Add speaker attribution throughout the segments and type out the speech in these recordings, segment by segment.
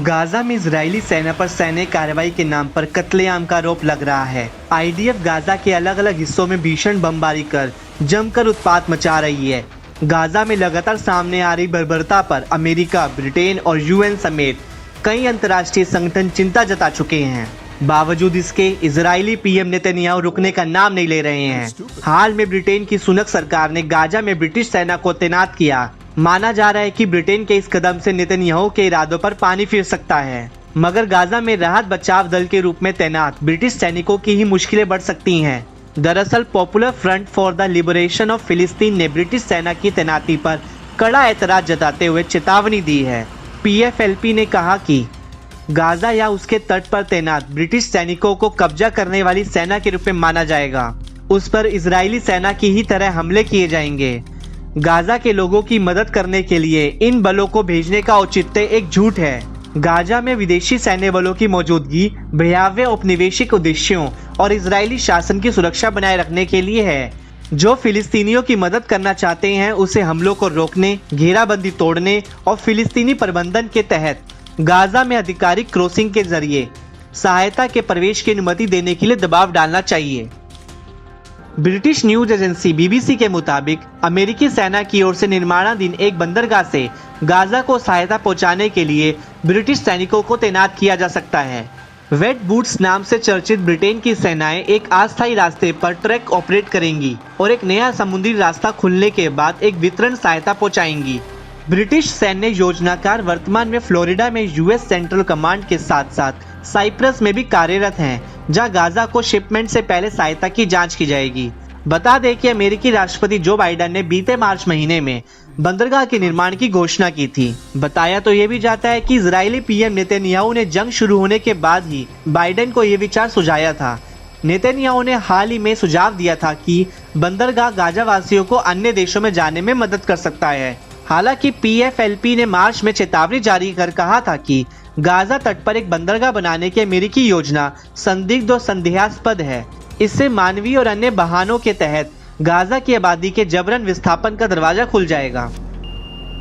Speaker 1: Gaza में Israeli सेना पर सैन्य कार्रवाई के नाम पर कत्लेआम का आरोप लग रहा है। आईडीएफ गाजा के अलग अलग हिस्सों में भीषण बमबारी कर जमकर उत्पात मचा रही है। गाजा में लगातार सामने आ रही बर्बरता पर अमेरिका, ब्रिटेन और यूएन समेत कई अंतर्राष्ट्रीय संगठन चिंता जता चुके हैं। बावजूद इसके इजरायली पीएम नेतन्याहू रुकने का नाम नहीं ले रहे हैं। हाल में ब्रिटेन की सुनक सरकार ने गाजा में ब्रिटिश सेना को तैनात किया। माना जा रहा है कि ब्रिटेन के इस कदम से नेतन्याहू के इरादों पर पानी फिर सकता है, मगर गाजा में राहत बचाव दल के रूप में तैनात ब्रिटिश सैनिकों की ही मुश्किलें बढ़ सकती हैं। दरअसल popular front for the liberation of फिलिस्तीन ने ब्रिटिश सेना की तैनाती पर कड़ा एतराज जताते हुए चेतावनी दी है। पीएफएलपी ने कहा कि गाजा या उसके तट पर तैनात ब्रिटिश सैनिकों को कब्जा करने वाली सेना के रूप में माना जाएगा। उस पर इजरायली सेना की ही तरह हमले किए जाएंगे। गाजा के लोगों की मदद करने के लिए इन बलों को भेजने का औचित्य एक झूठ है। गाजा में विदेशी सैन्य बलों की मौजूदगी भयावह औपनिवेशिक उद्देश्यों और इजरायली शासन की सुरक्षा बनाए रखने के लिए है। जो फिलिस्तीनियों की मदद करना चाहते हैं उसे हमलों को रोकने, घेराबंदी तोड़ने और फिलिस्तीनी प्रबंधन के तहत गाजा में आधिकारिक क्रॉसिंग के जरिए सहायता के प्रवेश की अनुमति देने के लिए दबाव डालना चाहिए। ब्रिटिश न्यूज एजेंसी बीबीसी के मुताबिक अमेरिकी सेना की ओर से निर्माणाधीन एक बंदरगाह से गाजा को सहायता पहुंचाने के लिए ब्रिटिश सैनिकों को तैनात किया जा सकता है। वेट बूट्स नाम से चर्चित ब्रिटेन की सेनाएं एक अस्थायी रास्ते पर ट्रैक ऑपरेट करेंगी और एक नया समुद्री रास्ता खुलने के बाद एक वितरण सहायता पहुंचाएंगी। ब्रिटिश सैन्य योजनाकार वर्तमान में फ्लोरिडा में यूएस सेंट्रल कमांड के साथ साथ साइप्रस में भी कार्यरत हैं, जहां गाजा को शिपमेंट से पहले सहायता की जांच की जाएगी। बता दें कि अमेरिकी राष्ट्रपति जो बाइडेन ने बीते मार्च महीने में बंदरगाह के निर्माण की घोषणा की थी। बताया तो ये भी जाता है कि इजरायली पीएम नेतन्याहू ने जंग शुरू होने के बाद ही बाइडेन को ये विचार सुझाया था। नेतन्याहू ने हाल ही में सुझाव दिया था कि बंदरगाह गाजा वासियों को अन्य देशों में जाने में मदद कर सकता है। हालांकि पीएफएलपी ने मार्च में चेतावनी जारी कर कहा था कि गाजा तट पर एक बंदरगाह बनाने की अमेरिकी योजना संदिग्ध और संदेहास्पद है। इससे मानवीय और अन्य बहानों के तहत गाजा की आबादी के जबरन विस्थापन का दरवाजा खुल जाएगा।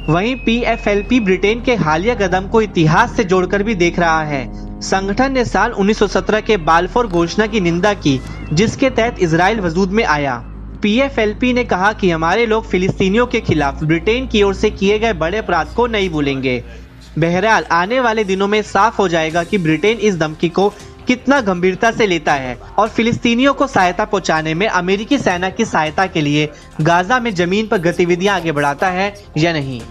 Speaker 1: वहीं पीएफएलपी ब्रिटेन के हालिया कदम को इतिहास से जोड़कर भी देख रहा है। संगठन ने साल 1917 के बाल्फोर घोषणा की निंदा की, जिसके तहत इजराइल वजूद में आया। पीएफएलपी ने कहा कि हमारे लोग फिलिस्तीनियों के खिलाफ ब्रिटेन की ओर से किए गए बड़े अपराध को नहीं भूलेंगे। बहरहाल आने वाले दिनों में साफ हो जाएगा कि ब्रिटेन इस धमकी को कितना गंभीरता से लेता है और फिलिस्तीनियों को सहायता पहुंचाने में अमेरिकी सेना की सहायता के लिए गाजा में जमीन पर गतिविधियां आगे बढ़ाता है या नहीं।